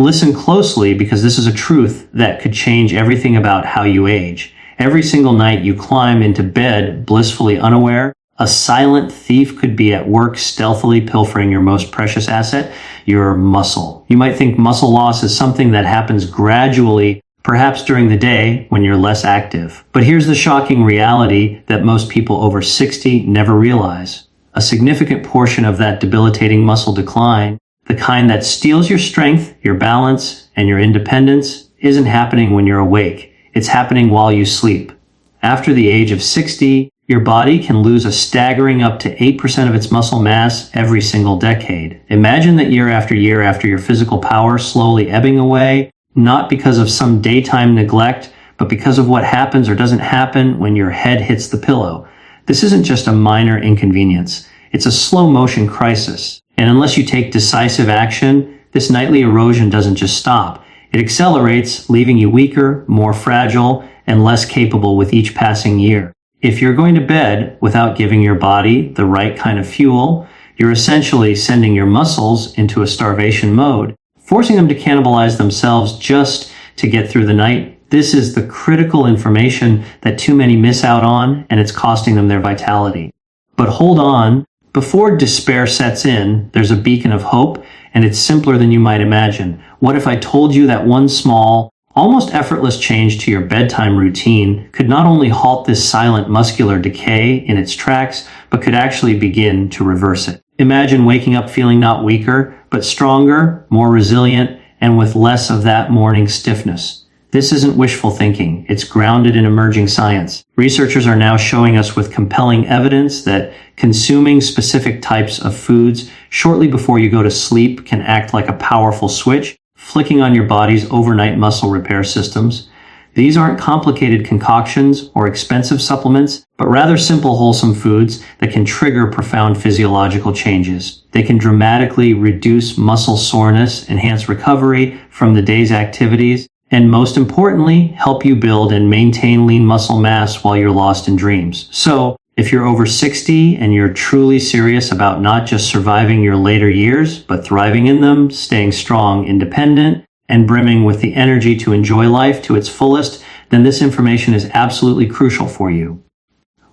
Listen closely because this is a truth that could change everything about how you age. Every single night you climb into bed blissfully unaware, a silent thief could be at work stealthily pilfering your most precious asset, your muscle. You might think muscle loss is something that happens gradually, perhaps during the day when you're less active. But here's the shocking reality that most people over 60 never realize. A significant portion of that debilitating muscle decline, the kind that steals your strength, your balance, and your independence, isn't happening when you're awake. It's happening while you sleep. After the age of 60, your body can lose a staggering up to 8% of its muscle mass every single decade. Imagine that year after your physical power slowly ebbing away, not because of some daytime neglect, but because of what happens or doesn't happen when your head hits the pillow. This isn't just a minor inconvenience. It's a slow motion crisis. And unless you take decisive action, this nightly erosion doesn't just stop. It accelerates, leaving you weaker, more fragile, and less capable with each passing year. If you're going to bed without giving your body the right kind of fuel, you're essentially sending your muscles into a starvation mode, forcing them to cannibalize themselves just to get through the night. This is the critical information that too many miss out on, and it's costing them their vitality. But hold on, before despair sets in, there's a beacon of hope, and it's simpler than you might imagine. What if I told you that one small, almost effortless change to your bedtime routine could not only halt this silent muscular decay in its tracks, but could actually begin to reverse it? Imagine waking up feeling not weaker, but stronger, more resilient, and with less of that morning stiffness. This isn't wishful thinking. It's grounded in emerging science. Researchers are now showing us with compelling evidence that consuming specific types of foods shortly before you go to sleep can act like a powerful switch, flicking on your body's overnight muscle repair systems. These aren't complicated concoctions or expensive supplements, but rather simple, wholesome foods that can trigger profound physiological changes. They can dramatically reduce muscle soreness, enhance recovery from the day's activities, and most importantly, help you build and maintain lean muscle mass while you're lost in dreams. So, if you're over 60 and you're truly serious about not just surviving your later years, but thriving in them, staying strong, independent, and brimming with the energy to enjoy life to its fullest, then this information is absolutely crucial for you.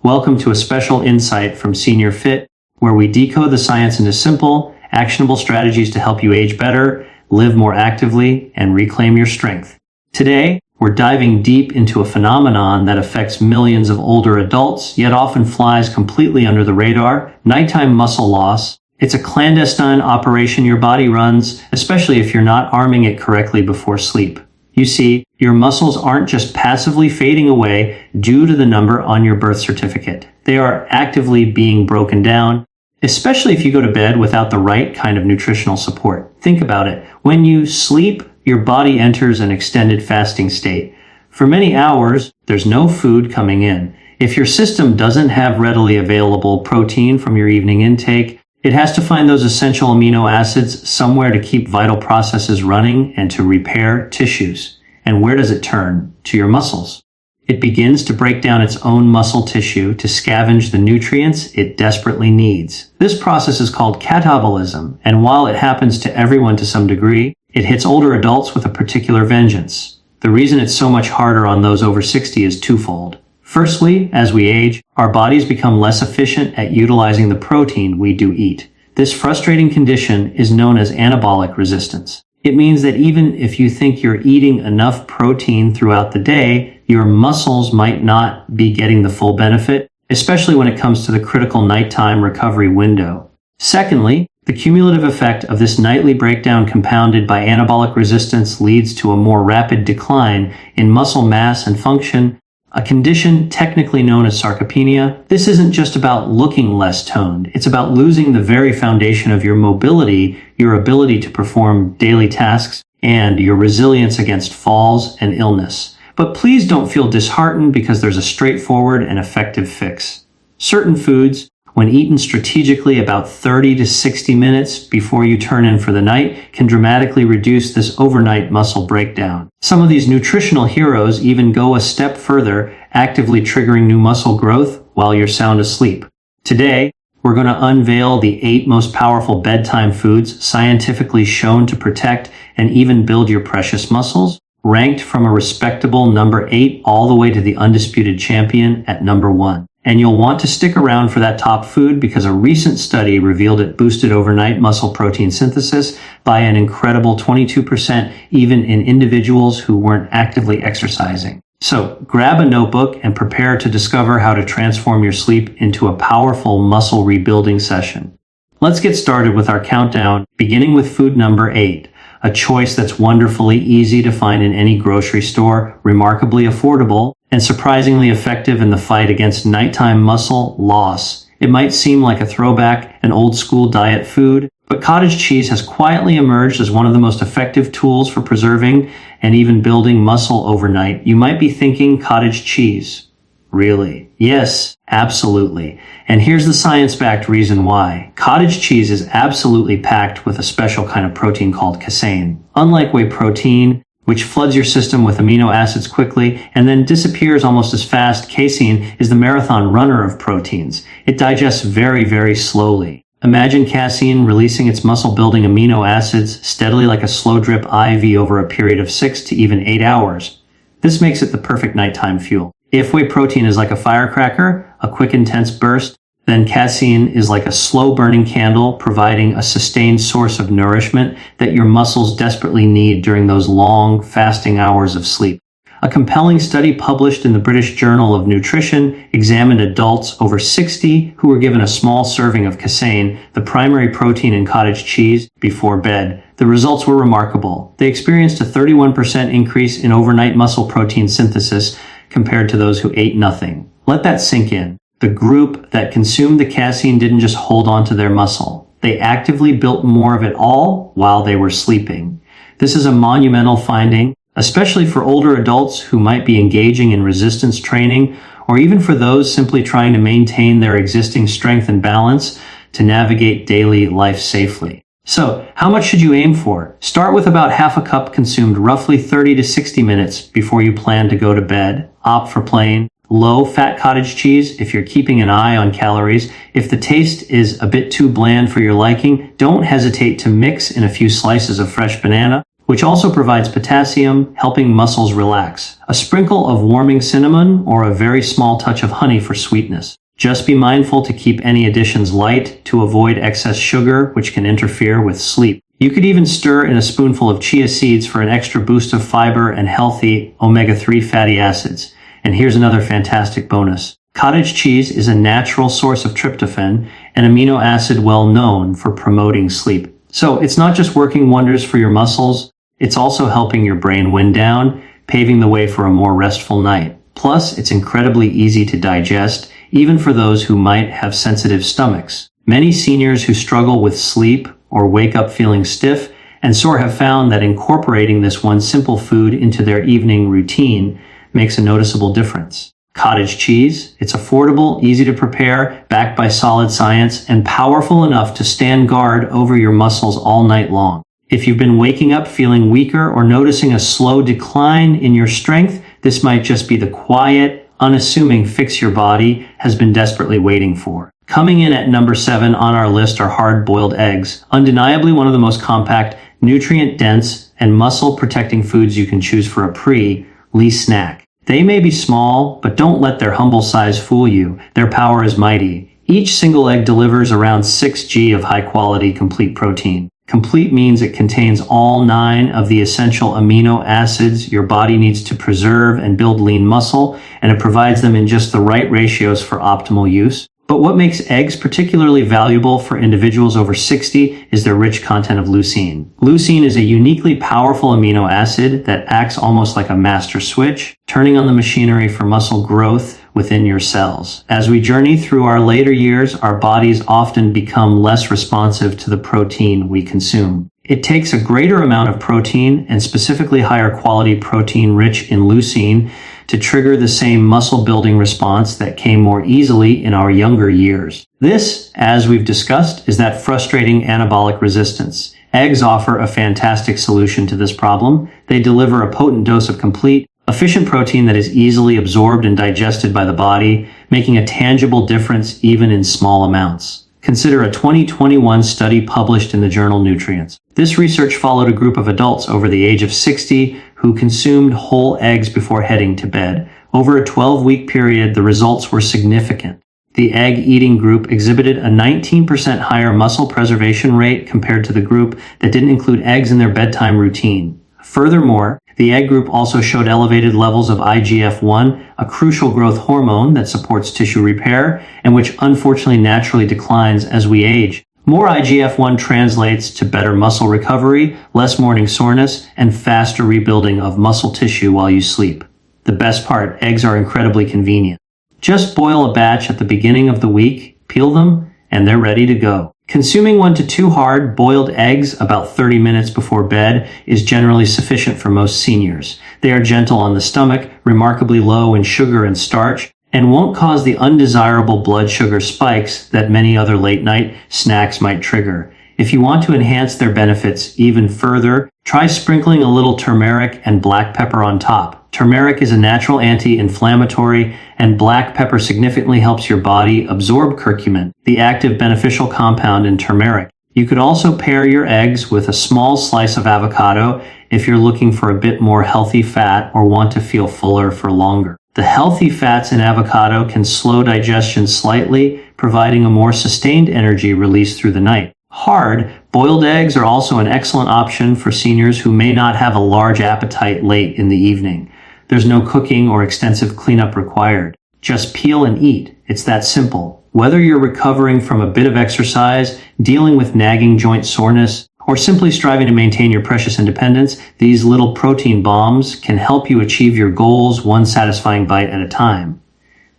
Welcome to a special insight from Senior Fit, where we decode the science into simple, actionable strategies to help you age better, live more actively, and reclaim your strength. Today, we're diving deep into a phenomenon that affects millions of older adults, yet often flies completely under the radar: nighttime muscle loss. It's a clandestine operation your body runs, especially if you're not arming it correctly before sleep. You see, your muscles aren't just passively fading away due to the number on your birth certificate. They are actively being broken down, especially if you go to bed without the right kind of nutritional support. Think about it. When you sleep, your body enters an extended fasting state. For many hours, there's no food coming in. If your system doesn't have readily available protein from your evening intake, it has to find those essential amino acids somewhere to keep vital processes running and to repair tissues. And where does it turn? To your muscles. It begins to break down its own muscle tissue to scavenge the nutrients it desperately needs. This process is called catabolism, and while it happens to everyone to some degree, it hits older adults with a particular vengeance. The reason it's so much harder on those over 60 is twofold. Firstly, as we age, our bodies become less efficient at utilizing the protein we do eat. This frustrating condition is known as anabolic resistance. It means that even if you think you're eating enough protein throughout the day, your muscles might not be getting the full benefit, especially when it comes to the critical nighttime recovery window. Secondly, the cumulative effect of this nightly breakdown compounded by anabolic resistance leads to a more rapid decline in muscle mass and function, a condition technically known as sarcopenia. This isn't just about looking less toned. It's about losing the very foundation of your mobility, your ability to perform daily tasks, and your resilience against falls and illness. But please don't feel disheartened because there's a straightforward and effective fix. Certain foods, when eaten strategically about 30 to 60 minutes before you turn in for the night, can dramatically reduce this overnight muscle breakdown. Some of these nutritional heroes even go a step further, actively triggering new muscle growth while you're sound asleep. Today, we're We're going to unveil the 8 most powerful bedtime foods scientifically shown to protect and even build your precious muscles, ranked from a respectable number 8 all the way to the undisputed champion at number 1. And you'll want to stick around for that top food because a recent study revealed it boosted overnight muscle protein synthesis by an incredible 22%, even in individuals who weren't actively exercising. So grab a notebook and prepare to discover how to transform your sleep into a powerful muscle rebuilding session. Let's get started with our countdown, beginning with food number 8, a choice that's wonderfully easy to find in any grocery store, remarkably affordable, and surprisingly effective in the fight against nighttime muscle loss. It might seem like a throwback, an old school diet food, but cottage cheese has quietly emerged as one of the most effective tools for preserving and even building muscle overnight. You might be thinking cottage cheese. Really? Yes, absolutely. And here's the science-backed reason why. Cottage cheese is absolutely packed with a special kind of protein called casein. Unlike whey protein, which floods your system with amino acids quickly and then disappears almost as fast, casein is the marathon runner of proteins. It digests very, very slowly. Imagine casein releasing its muscle-building amino acids steadily like a slow drip IV over a period of 6 to even 8 hours. This makes it the perfect nighttime fuel. If whey protein is like a firecracker, a quick intense burst, then casein is like a slow-burning candle, providing a sustained source of nourishment that your muscles desperately need during those long, fasting hours of sleep. A compelling study published in the British Journal of Nutrition examined adults over 60 who were given a small serving of casein, the primary protein in cottage cheese, before bed. The results were remarkable. They experienced a 31% increase in overnight muscle protein synthesis compared to those who ate nothing. Let that sink in. The group that consumed the casein didn't just hold on to their muscle. They actively built more of it all while they were sleeping. This is a monumental finding, especially for older adults who might be engaging in resistance training, or even for those simply trying to maintain their existing strength and balance to navigate daily life safely. So, how much should you aim for? Start with about half a cup consumed roughly 30 to 60 minutes before you plan to go to bed. Opt for plain, low-fat cottage cheese if you're keeping an eye on calories. If the taste is a bit too bland for your liking, don't hesitate to mix in a few slices of fresh banana, which also provides potassium, helping muscles relax. A sprinkle of warming cinnamon or a very small touch of honey for sweetness. Just be mindful to keep any additions light to avoid excess sugar, which can interfere with sleep. You could even stir in a spoonful of chia seeds for an extra boost of fiber and healthy omega-3 fatty acids. And here's another fantastic bonus. Cottage cheese is a natural source of tryptophan, an amino acid well known for promoting sleep. So it's not just working wonders for your muscles, it's also helping your brain wind down, paving the way for a more restful night. Plus, it's incredibly easy to digest, even for those who might have sensitive stomachs. Many seniors who struggle with sleep or wake up feeling stiff and sore have found that incorporating this one simple food into their evening routine makes a noticeable difference. Cottage cheese, it's affordable, easy to prepare, backed by solid science, and powerful enough to stand guard over your muscles all night long. If you've been waking up feeling weaker or noticing a slow decline in your strength, this might just be the quiet, unassuming fix your body has been desperately waiting for. Coming in at number 7 on our list are hard-boiled eggs, undeniably one of the most compact, nutrient-dense, and muscle-protecting foods you can choose for a pre-lee snack. They may be small, but don't let their humble size fool you. Their power is mighty. Each single egg delivers around 6 g of high-quality complete protein. Complete means it contains all 9 of the essential amino acids your body needs to preserve and build lean muscle, and it provides them in just the right ratios for optimal use. But what makes eggs particularly valuable for individuals over 60 is their rich content of leucine. Leucine is a uniquely powerful amino acid that acts almost like a master switch, turning on the machinery for muscle growth within your cells. As we journey through our later years, our bodies often become less responsive to the protein we consume. It takes a greater amount of protein, and specifically higher quality protein rich in leucine, to trigger the same muscle building response that came more easily in our younger years. This, as we've discussed, is that frustrating anabolic resistance. Eggs offer a fantastic solution to this problem. They deliver a potent dose of complete, efficient protein that is easily absorbed and digested by the body, making a tangible difference even in small amounts. Consider a 2021 study published in the journal Nutrients. This research followed a group of adults over the age of 60 who consumed whole eggs before heading to bed. Over a 12-week period, the results were significant. The egg-eating group exhibited a 19% higher muscle preservation rate compared to the group that didn't include eggs in their bedtime routine. Furthermore, the egg group also showed elevated levels of IGF-1, a crucial growth hormone that supports tissue repair and which unfortunately naturally declines as we age. More IGF-1 translates to better muscle recovery, less morning soreness, and faster rebuilding of muscle tissue while you sleep. The best part, eggs are incredibly convenient. Just boil a batch at the beginning of the week, peel them, and they're ready to go. Consuming 1 to 2 hard boiled eggs about 30 minutes before bed is generally sufficient for most seniors. They are gentle on the stomach, remarkably low in sugar and starch, and won't cause the undesirable blood sugar spikes that many other late-night snacks might trigger. If you want to enhance their benefits even further, try sprinkling a little turmeric and black pepper on top. Turmeric is a natural anti-inflammatory, and black pepper significantly helps your body absorb curcumin, the active beneficial compound in turmeric. You could also pair your eggs with a small slice of avocado if you're looking for a bit more healthy fat or want to feel fuller for longer. The healthy fats in avocado can slow digestion slightly, providing a more sustained energy release through the night. Hard, boiled eggs are also an excellent option for seniors who may not have a large appetite late in the evening. There's no cooking or extensive cleanup required. Just peel and eat. It's that simple. Whether you're recovering from a bit of exercise, dealing with nagging joint soreness, or simply striving to maintain your precious independence, these little protein bombs can help you achieve your goals one satisfying bite at a time.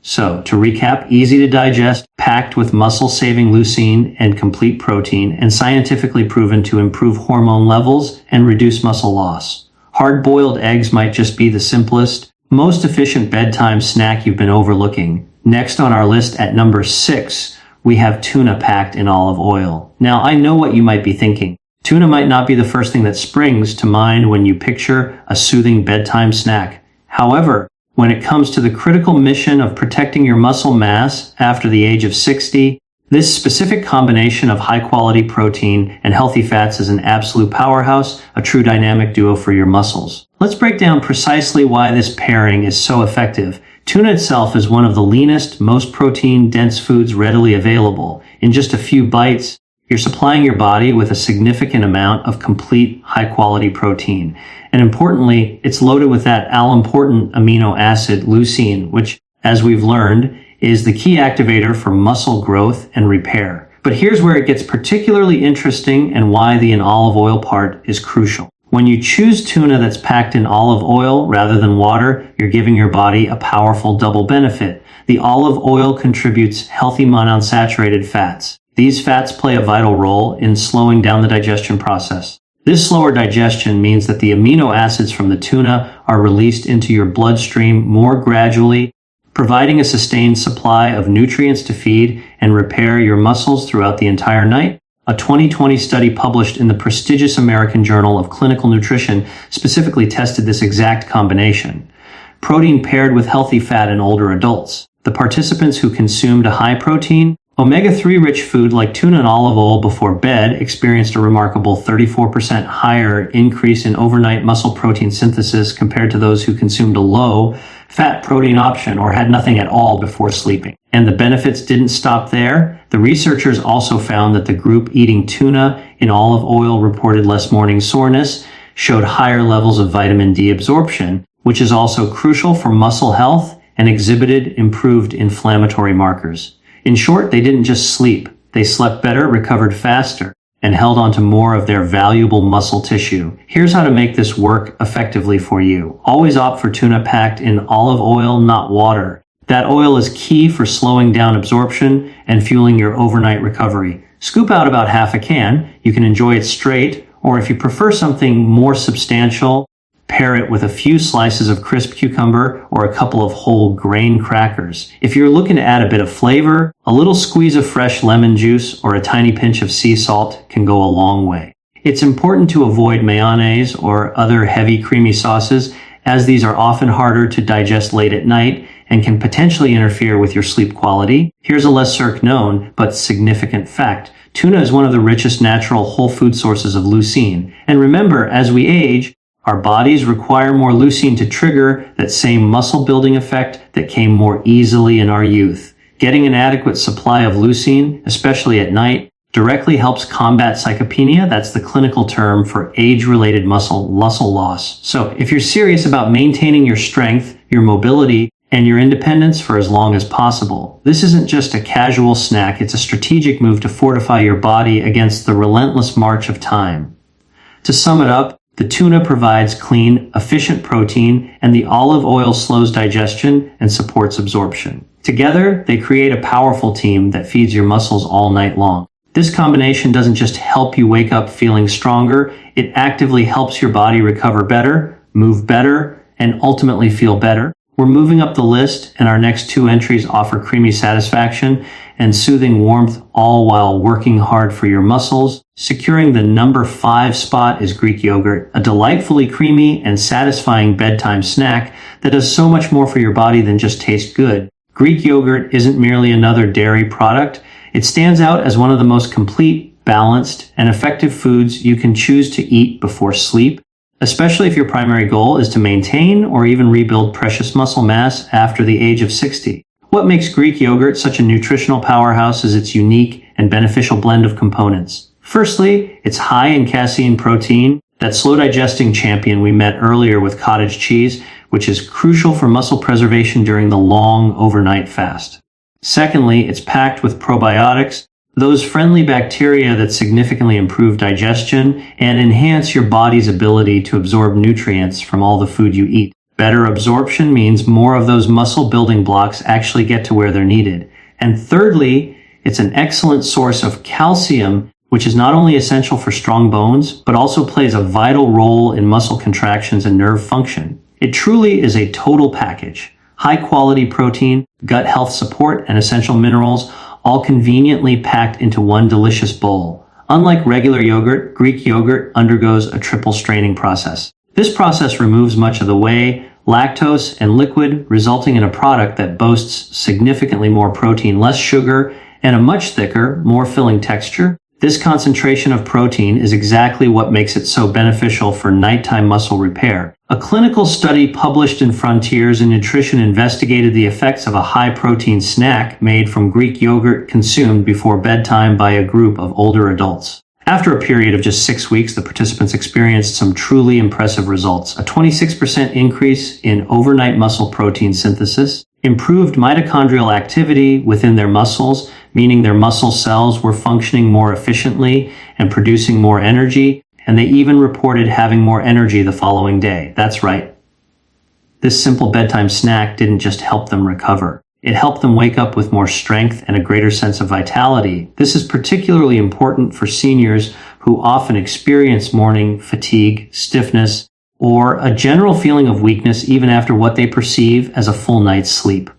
So, to recap, easy to digest, packed with muscle-saving leucine and complete protein, and scientifically proven to improve hormone levels and reduce muscle loss. Hard-boiled eggs might just be the simplest, most efficient bedtime snack you've been overlooking. Next on our list at number 6, we have tuna packed in olive oil. Now, I know what you might be thinking. Tuna might not be the first thing that springs to mind when you picture a soothing bedtime snack. However, when it comes to the critical mission of protecting your muscle mass after the age of 60, this specific combination of high-quality protein and healthy fats is an absolute powerhouse, a true dynamic duo for your muscles. Let's break down precisely why this pairing is so effective. Tuna itself is one of the leanest, most protein-dense foods readily available. In just a few bites, you're supplying your body with a significant amount of complete, high-quality protein. And importantly, it's loaded with that all-important amino acid leucine, which, as we've learned, is the key activator for muscle growth and repair. But here's where it gets particularly interesting and why the in olive oil part is crucial. When you choose tuna that's packed in olive oil rather than water, you're giving your body a powerful double benefit. The olive oil contributes healthy monounsaturated fats. These fats play a vital role in slowing down the digestion process. This slower digestion means that the amino acids from the tuna are released into your bloodstream more gradually, providing a sustained supply of nutrients to feed and repair your muscles throughout the entire night. A 2020 study published in the prestigious American Journal of Clinical Nutrition specifically tested this exact combination. Protein paired with healthy fat in older adults. The participants who consumed a high-protein, omega-3 rich food like tuna and olive oil before bed experienced a remarkable 34% higher increase in overnight muscle protein synthesis compared to those who consumed a low-fat protein option or had nothing at all before sleeping. And the benefits didn't stop there. The researchers also found that the group eating tuna in olive oil reported less morning soreness, showed higher levels of vitamin D absorption, which is also crucial for muscle health, and exhibited improved inflammatory markers. In short, they didn't just sleep. They slept better, recovered faster, and held on to more of their valuable muscle tissue. Here's how to make this work effectively for you. Always opt for tuna packed in olive oil, not water. That oil is key for slowing down absorption and fueling your overnight recovery. Scoop out about half a can. You can enjoy it straight, or if you prefer something more substantial, pair it with a few slices of crisp cucumber or a couple of whole grain crackers. If you're looking to add a bit of flavor, a little squeeze of fresh lemon juice or a tiny pinch of sea salt can go a long way. It's important to avoid mayonnaise or other heavy creamy sauces, as these are often harder to digest late at night and can potentially interfere with your sleep quality. Here's a lesser known but significant fact. Tuna is one of the richest natural whole food sources of leucine. And remember, as we age, our bodies require more leucine to trigger that same muscle building effect that came more easily in our youth. Getting an adequate supply of leucine, especially at night, directly helps combat sarcopenia. That's the clinical term for age-related muscle loss. So if you're serious about maintaining your strength, your mobility, and your independence for as long as possible, this isn't just a casual snack, it's a strategic move to fortify your body against the relentless march of time. To sum it up, the tuna provides clean, efficient protein, and the olive oil slows digestion and supports absorption. Together, they create a powerful team that feeds your muscles all night long. This combination doesn't just help you wake up feeling stronger, it actively helps your body recover better, move better, and ultimately feel better. We're moving up the list, and our next two entries offer creamy satisfaction and soothing warmth, all while working hard for your muscles. Securing the number 5 spot is Greek yogurt, a delightfully creamy and satisfying bedtime snack that does so much more for your body than just taste good. Greek yogurt isn't merely another dairy product. It stands out as one of the most complete, balanced, and effective foods you can choose to eat before sleep, especially if your primary goal is to maintain or even rebuild precious muscle mass after the age of 60. What makes Greek yogurt such a nutritional powerhouse is its unique and beneficial blend of components. Firstly, it's high in casein protein, that slow digesting champion we met earlier with cottage cheese, which is crucial for muscle preservation during the long overnight fast. Secondly, it's packed with probiotics, those friendly bacteria that significantly improve digestion and enhance your body's ability to absorb nutrients from all the food you eat. Better absorption means more of those muscle building blocks actually get to where they're needed. And thirdly, it's an excellent source of calcium, which is not only essential for strong bones, but also plays a vital role in muscle contractions and nerve function. It truly is a total package. High quality protein, gut health support, and essential minerals, all conveniently packed into one delicious bowl. Unlike regular yogurt, Greek yogurt undergoes a triple straining process. This process removes much of the whey, lactose, and liquid, resulting in a product that boasts significantly more protein, less sugar, and a much thicker, more filling texture. This concentration of protein is exactly what makes it so beneficial for nighttime muscle repair. A clinical study published in Frontiers in Nutrition investigated the effects of a high-protein snack made from Greek yogurt consumed before bedtime by a group of older adults. After a period of just 6 weeks, the participants experienced some truly impressive results. A 26% increase in overnight muscle protein synthesis, improved mitochondrial activity within their muscles, meaning their muscle cells were functioning more efficiently and producing more energy, and they even reported having more energy the following day. That's right. This simple bedtime snack didn't just help them recover. It helped them wake up with more strength and a greater sense of vitality. This is particularly important for seniors who often experience morning fatigue, stiffness, or a general feeling of weakness even after what they perceive as a full night's sleep.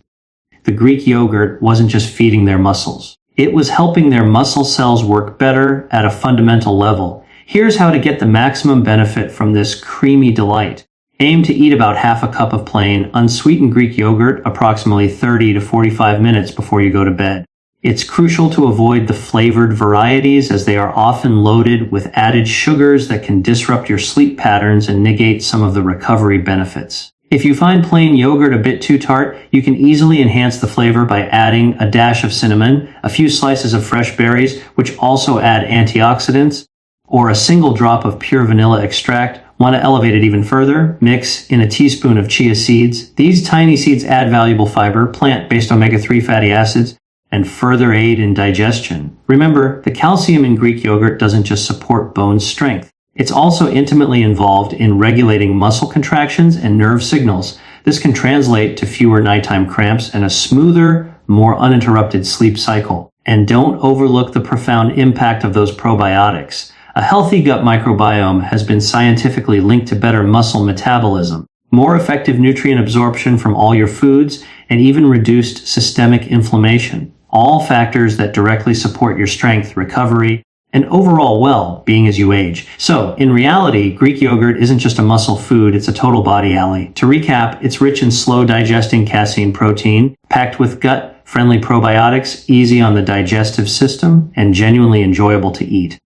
The Greek yogurt wasn't just feeding their muscles. It was helping their muscle cells work better at a fundamental level. Here's how to get the maximum benefit from this creamy delight. Aim to eat about half a cup of plain, unsweetened Greek yogurt approximately 30 to 45 minutes before you go to bed. It's crucial to avoid the flavored varieties as they are often loaded with added sugars that can disrupt your sleep patterns and negate some of the recovery benefits. If you find plain yogurt a bit too tart, you can easily enhance the flavor by adding a dash of cinnamon, a few slices of fresh berries, which also add antioxidants, or a single drop of pure vanilla extract. Want to elevate it even further? Mix in a teaspoon of chia seeds. These tiny seeds add valuable fiber, plant-based omega-3 fatty acids, and further aid in digestion. Remember, the calcium in Greek yogurt doesn't just support bone strength. It's also intimately involved in regulating muscle contractions and nerve signals. This can translate to fewer nighttime cramps and a smoother, more uninterrupted sleep cycle. And don't overlook the profound impact of those probiotics. A healthy gut microbiome has been scientifically linked to better muscle metabolism, more effective nutrient absorption from all your foods, and even reduced systemic inflammation. All factors that directly support your strength, recovery, and overall well-being as you age. So, in reality, Greek yogurt isn't just a muscle food, it's a total body ally. To recap, it's rich in slow-digesting casein protein, packed with gut-friendly probiotics, easy on the digestive system, and genuinely enjoyable to eat.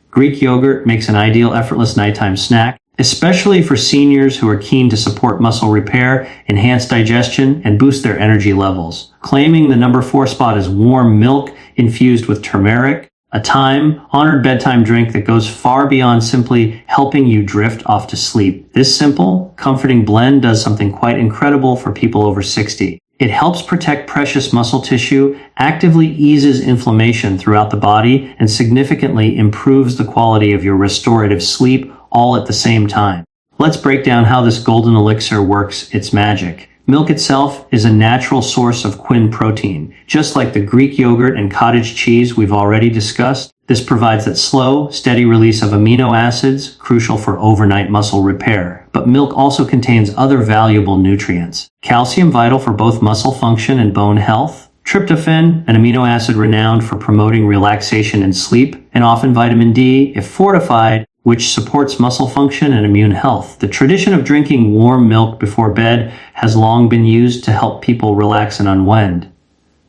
Greek yogurt makes an ideal effortless nighttime snack, especially for seniors who are keen to support muscle repair, enhance digestion, and boost their energy levels. Claiming the number 4 spot is warm milk infused with turmeric, a time-honored bedtime drink that goes far beyond simply helping you drift off to sleep. This simple, comforting blend does something quite incredible for people over 60. It helps protect precious muscle tissue, actively eases inflammation throughout the body, and significantly improves the quality of your restorative sleep all at the same time. Let's break down how this golden elixir works its magic. Milk itself is a natural source of quin protein. Just like the Greek yogurt and cottage cheese we've already discussed, this provides that slow, steady release of amino acids, crucial for overnight muscle repair. But milk also contains other valuable nutrients. Calcium, vital for both muscle function and bone health. Tryptophan, an amino acid renowned for promoting relaxation and sleep. And often vitamin D, if fortified, which supports muscle function and immune health. The tradition of drinking warm milk before bed has long been used to help people relax and unwind.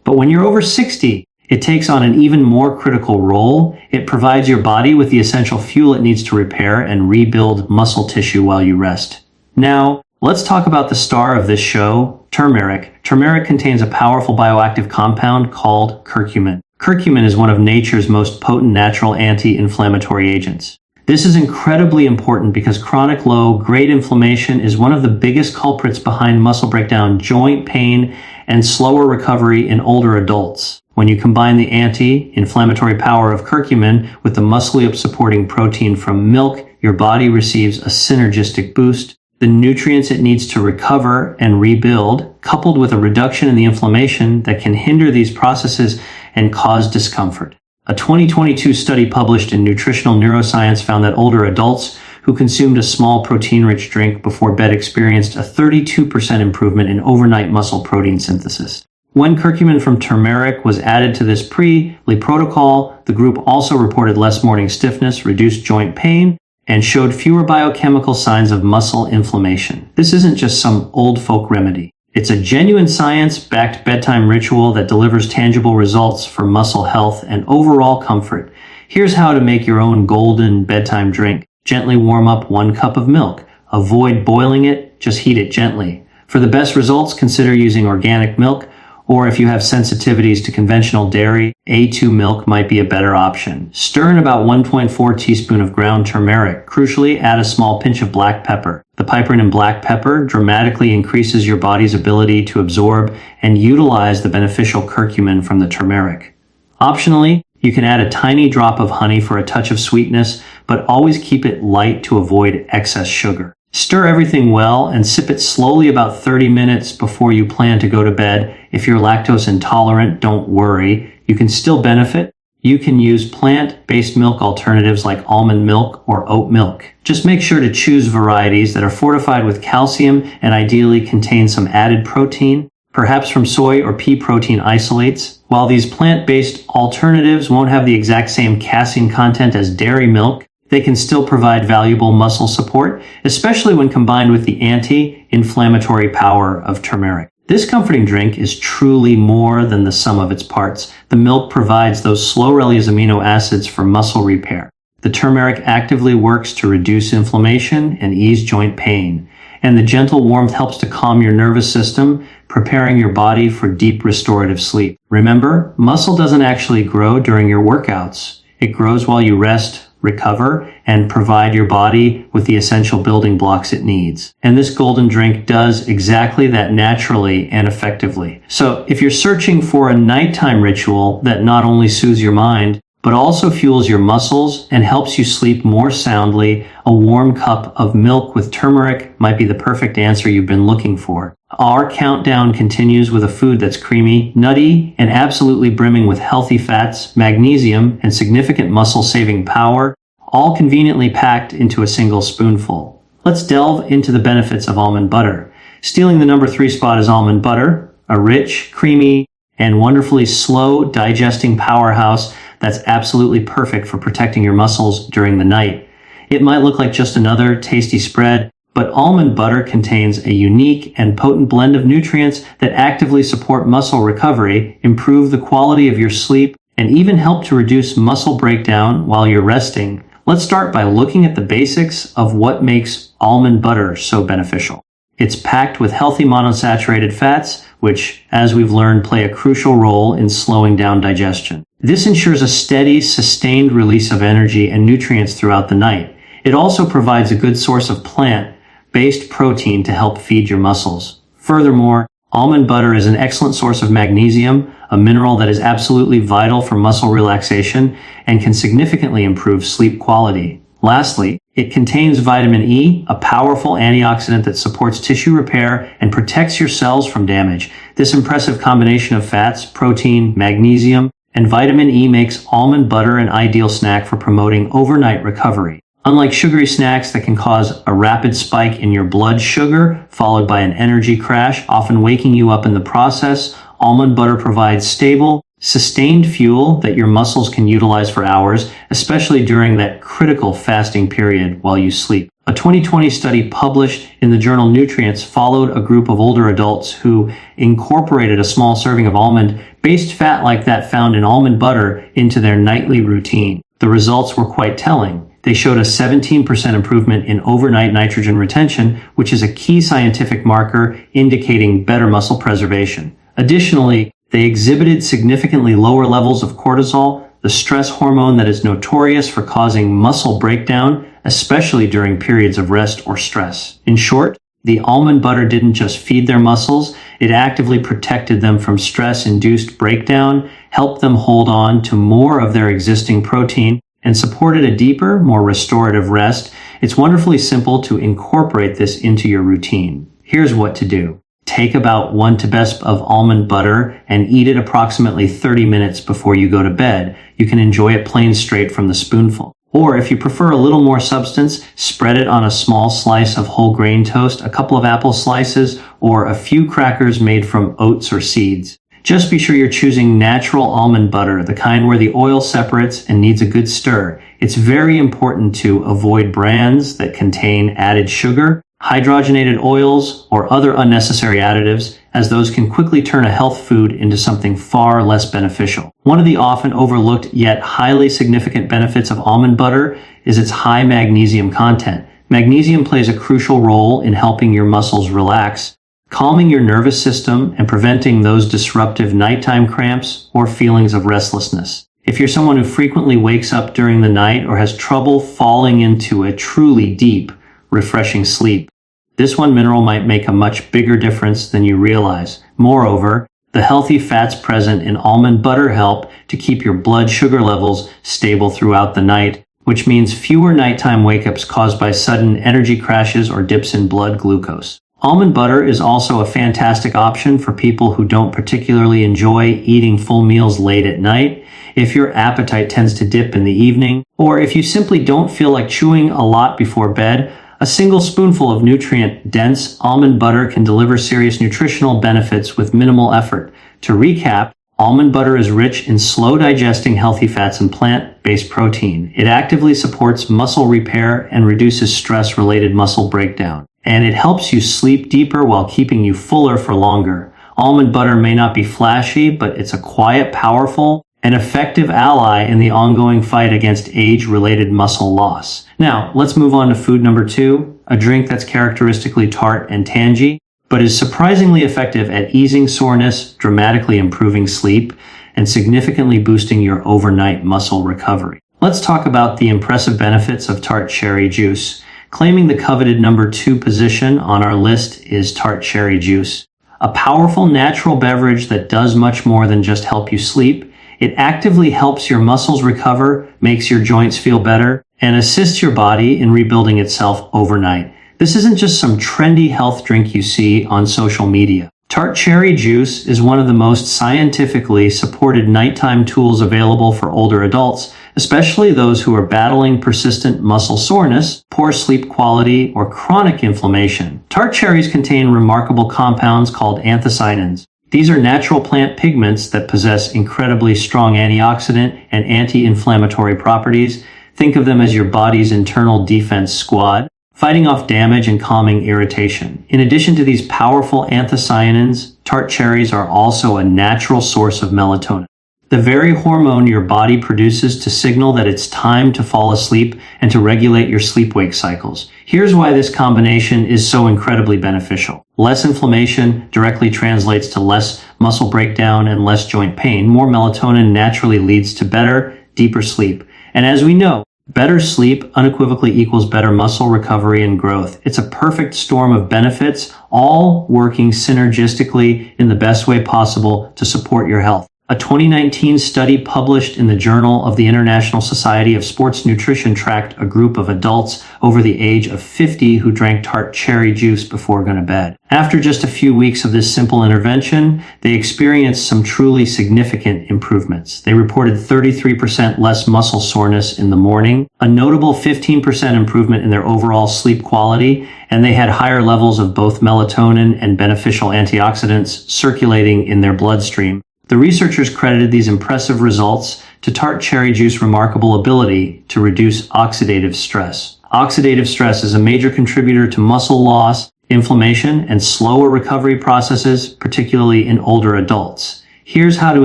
But when you're over 60, it takes on an even more critical role. It provides your body with the essential fuel it needs to repair and rebuild muscle tissue while you rest. Now, let's talk about the star of this show, turmeric. Turmeric contains a powerful bioactive compound called curcumin. Curcumin is one of nature's most potent natural anti-inflammatory agents. This is incredibly important because chronic low-grade inflammation is one of the biggest culprits behind muscle breakdown, joint pain, and slower recovery in older adults. When you combine the anti-inflammatory power of curcumin with the muscle-supporting protein from milk, your body receives a synergistic boost. The nutrients it needs to recover and rebuild, coupled with a reduction in the inflammation that can hinder these processes and cause discomfort. A 2022 study published in Nutritional Neuroscience found that older adults who consumed a small protein-rich drink before bed experienced a 32% improvement in overnight muscle protein synthesis. When curcumin from turmeric was added to this pre-Lee protocol, the group also reported less morning stiffness, reduced joint pain, and showed fewer biochemical signs of muscle inflammation. This isn't just some old folk remedy. It's a genuine science-backed bedtime ritual that delivers tangible results for muscle health and overall comfort. Here's how to make your own golden bedtime drink. Gently warm up 1 cup of milk. Avoid boiling it, just heat it gently. For the best results, consider using organic milk, or if you have sensitivities to conventional dairy, A2 milk might be a better option. Stir in about 1.4 teaspoon of ground turmeric. Crucially, add a small pinch of black pepper. The piperine in black pepper dramatically increases your body's ability to absorb and utilize the beneficial curcumin from the turmeric. Optionally, you can add a tiny drop of honey for a touch of sweetness, but always keep it light to avoid excess sugar. Stir everything well and sip it slowly about 30 minutes before you plan to go to bed. If you're lactose intolerant, don't worry. You can still benefit. You can use plant-based milk alternatives like almond milk or oat milk. Just make sure to choose varieties that are fortified with calcium and ideally contain some added protein, perhaps from soy or pea protein isolates. While these plant-based alternatives won't have the exact same casein content as dairy milk, they can still provide valuable muscle support, especially when combined with the anti-inflammatory power of turmeric. This comforting drink is truly more than the sum of its parts. The milk provides those slow-release amino acids for muscle repair. The turmeric actively works to reduce inflammation and ease joint pain. And the gentle warmth helps to calm your nervous system, preparing your body for deep restorative sleep. Remember, muscle doesn't actually grow during your workouts. It grows while you rest, recover, and provide your body with the essential building blocks it needs. And this golden drink does exactly that naturally and effectively. So if you're searching for a nighttime ritual that not only soothes your mind, but also fuels your muscles and helps you sleep more soundly, a warm cup of milk with turmeric might be the perfect answer you've been looking for. Our countdown continues with a food that's creamy, nutty, and absolutely brimming with healthy fats, magnesium, and significant muscle-saving power, all conveniently packed into a single spoonful. Let's delve into the benefits of almond butter. Stealing the number 3 spot is almond butter, a rich, creamy, and wonderfully slow digesting powerhouse that's absolutely perfect for protecting your muscles during the night. It might look like just another tasty spread, but almond butter contains a unique and potent blend of nutrients that actively support muscle recovery, improve the quality of your sleep, and even help to reduce muscle breakdown while you're resting. Let's start by looking at the basics of what makes almond butter so beneficial. It's packed with healthy monosaturated fats, which, as we've learned, play a crucial role in slowing down digestion. This ensures a steady, sustained release of energy and nutrients throughout the night. It also provides a good source of plant-based protein to help feed your muscles. Furthermore, almond butter is an excellent source of magnesium, a mineral that is absolutely vital for muscle relaxation and can significantly improve sleep quality. Lastly, it contains vitamin E, a powerful antioxidant that supports tissue repair and protects your cells from damage. This impressive combination of fats, protein, magnesium, and vitamin E makes almond butter an ideal snack for promoting overnight recovery. Unlike sugary snacks that can cause a rapid spike in your blood sugar, followed by an energy crash, often waking you up in the process, almond butter provides stable, sustained fuel that your muscles can utilize for hours, especially during that critical fasting period while you sleep. A 2020 study published in the journal Nutrients followed a group of older adults who incorporated a small serving of almond-based fat like that found in almond butter into their nightly routine. The results were quite telling. They showed a 17% improvement in overnight nitrogen retention, which is a key scientific marker indicating better muscle preservation. Additionally, they exhibited significantly lower levels of cortisol, the stress hormone that is notorious for causing muscle breakdown, especially during periods of rest or stress. In short, the almond butter didn't just feed their muscles, it actively protected them from stress-induced breakdown, helped them hold on to more of their existing protein, and supported a deeper, more restorative rest. It's wonderfully simple to incorporate this into your routine. Here's what to do. Take about 1 tablespoon of almond butter and eat it approximately 30 minutes before you go to bed. You can enjoy it plain straight from the spoonful. Or if you prefer a little more substance, spread it on a small slice of whole grain toast, a couple of apple slices, or a few crackers made from oats or seeds. Just be sure you're choosing natural almond butter, the kind where the oil separates and needs a good stir. It's very important to avoid brands that contain added sugar, hydrogenated oils, or other unnecessary additives, as those can quickly turn a health food into something far less beneficial. One of the often overlooked yet highly significant benefits of almond butter is its high magnesium content. Magnesium plays a crucial role in helping your muscles relax, calming your nervous system, and preventing those disruptive nighttime cramps or feelings of restlessness. If you're someone who frequently wakes up during the night or has trouble falling into a truly deep, refreshing sleep, this one mineral might make a much bigger difference than you realize. Moreover, the healthy fats present in almond butter help to keep your blood sugar levels stable throughout the night, which means fewer nighttime wake-ups caused by sudden energy crashes or dips in blood glucose. Almond butter is also a fantastic option for people who don't particularly enjoy eating full meals late at night, if your appetite tends to dip in the evening, or if you simply don't feel like chewing a lot before bed. A single spoonful of nutrient-dense almond butter can deliver serious nutritional benefits with minimal effort. To recap, almond butter is rich in slow-digesting healthy fats and plant-based protein. It actively supports muscle repair and reduces stress-related muscle breakdown. And it helps you sleep deeper while keeping you fuller for longer. Almond butter may not be flashy, but it's a quiet, powerful, and effective ally in the ongoing fight against age-related muscle loss. Now, let's move on to food number 2, a drink that's characteristically tart and tangy, but is surprisingly effective at easing soreness, dramatically improving sleep, and significantly boosting your overnight muscle recovery. Let's talk about the impressive benefits of tart cherry juice. Claiming the coveted number 2 position on our list is tart cherry juice, a powerful natural beverage that does much more than just help you sleep. It actively helps your muscles recover, makes your joints feel better, and assists your body in rebuilding itself overnight. This isn't just some trendy health drink you see on social media. Tart cherry juice is one of the most scientifically supported nighttime tools available for older adults, especially those who are battling persistent muscle soreness, poor sleep quality, or chronic inflammation. Tart cherries contain remarkable compounds called anthocyanins. These are natural plant pigments that possess incredibly strong antioxidant and anti-inflammatory properties. Think of them as your body's internal defense squad, fighting off damage and calming irritation. In addition to these powerful anthocyanins, tart cherries are also a natural source of melatonin, the very hormone your body produces to signal that it's time to fall asleep and to regulate your sleep-wake cycles. Here's why this combination is so incredibly beneficial. Less inflammation directly translates to less muscle breakdown and less joint pain. More melatonin naturally leads to better, deeper sleep. And as we know, better sleep unequivocally equals better muscle recovery and growth. It's a perfect storm of benefits, all working synergistically in the best way possible to support your health. A 2019 study published in the Journal of the International Society of Sports Nutrition tracked a group of adults over the age of 50 who drank tart cherry juice before going to bed. After just a few weeks of this simple intervention, they experienced some truly significant improvements. They reported 33% less muscle soreness in the morning, a notable 15% improvement in their overall sleep quality, and they had higher levels of both melatonin and beneficial antioxidants circulating in their bloodstream. The researchers credited these impressive results to tart cherry juice's remarkable ability to reduce oxidative stress. Oxidative stress is a major contributor to muscle loss, inflammation, and slower recovery processes, particularly in older adults. Here's how to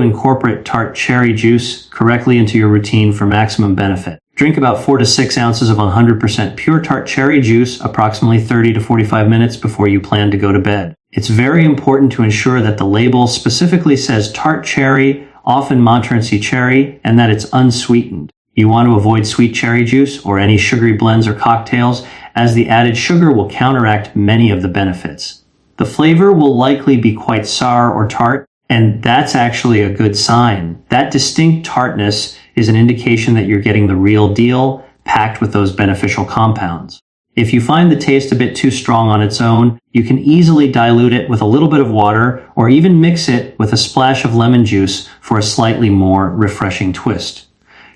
incorporate tart cherry juice correctly into your routine for maximum benefit. Drink about 4 to 6 ounces of 100% pure tart cherry juice approximately 30 to 45 minutes before you plan to go to bed. It's very important to ensure that the label specifically says tart cherry, often Montmorency cherry, and that it's unsweetened. You want to avoid sweet cherry juice or any sugary blends or cocktails, as the added sugar will counteract many of the benefits. The flavor will likely be quite sour or tart, and that's actually a good sign. That distinct tartness is an indication that you're getting the real deal, packed with those beneficial compounds. If you find the taste a bit too strong on its own, you can easily dilute it with a little bit of water or even mix it with a splash of lemon juice for a slightly more refreshing twist.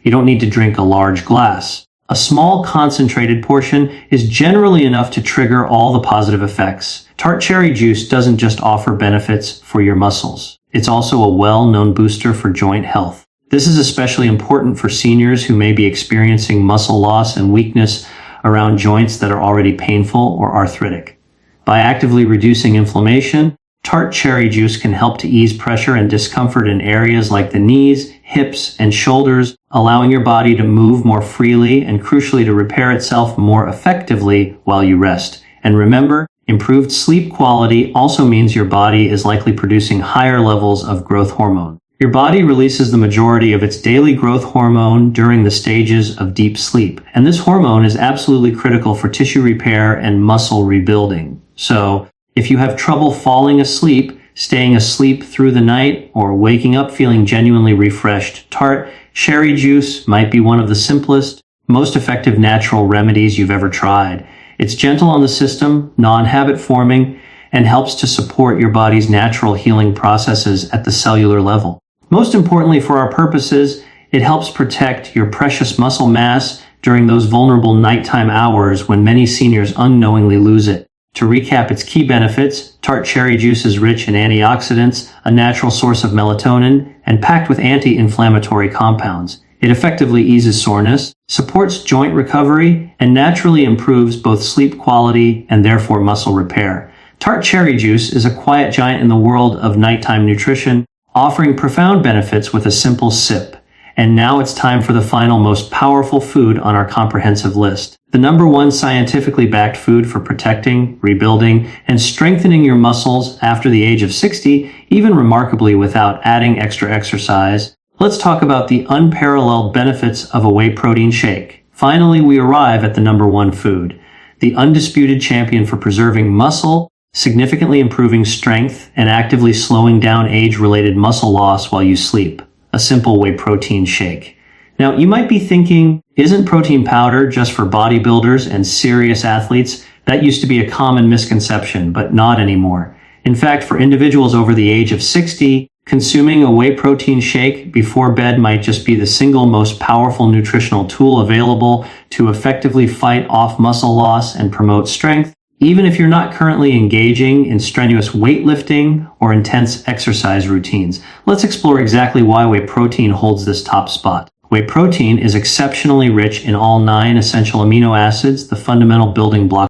You don't need to drink a large glass. A small concentrated portion is generally enough to trigger all the positive effects. Tart cherry juice doesn't just offer benefits for your muscles. It's also a well-known booster for joint health. This is especially important for seniors who may be experiencing muscle loss and weakness around joints that are already painful or arthritic. By actively reducing inflammation, tart cherry juice can help to ease pressure and discomfort in areas like the knees, hips, and shoulders, allowing your body to move more freely and crucially to repair itself more effectively while you rest. And remember, improved sleep quality also means your body is likely producing higher levels of growth hormone. Your body releases the majority of its daily growth hormone during the stages of deep sleep, and this hormone is absolutely critical for tissue repair and muscle rebuilding. So, if you have trouble falling asleep, staying asleep through the night, or waking up feeling genuinely refreshed, tart cherry juice might be one of the simplest, most effective natural remedies you've ever tried. It's gentle on the system, non-habit forming, and helps to support your body's natural healing processes at the cellular level. Most importantly for our purposes, it helps protect your precious muscle mass during those vulnerable nighttime hours when many seniors unknowingly lose it. To recap its key benefits, tart cherry juice is rich in antioxidants, a natural source of melatonin, and packed with anti-inflammatory compounds. It effectively eases soreness, supports joint recovery, and naturally improves both sleep quality and therefore muscle repair. Tart cherry juice is a quiet giant in the world of nighttime nutrition, offering profound benefits with a simple sip. And now it's time for the final most powerful food on our comprehensive list. The number one scientifically backed food for protecting, rebuilding, and strengthening your muscles after the age of 60, even remarkably without adding extra exercise. Let's talk about the unparalleled benefits of a whey protein shake. Finally, we arrive at the number one food, the undisputed champion for preserving muscle, significantly improving strength, and actively slowing down age-related muscle loss while you sleep. A simple whey protein shake. Now, you might be thinking, isn't protein powder just for bodybuilders and serious athletes? That used to be a common misconception, but not anymore. In fact, for individuals over the age of 60, consuming a whey protein shake before bed might just be the single most powerful nutritional tool available to effectively fight off muscle loss and promote strength, even if you're not currently engaging in strenuous weightlifting or intense exercise routines. Let's explore exactly why whey protein holds this top spot. Whey protein is exceptionally rich in all 9 essential amino acids, the fundamental building blocks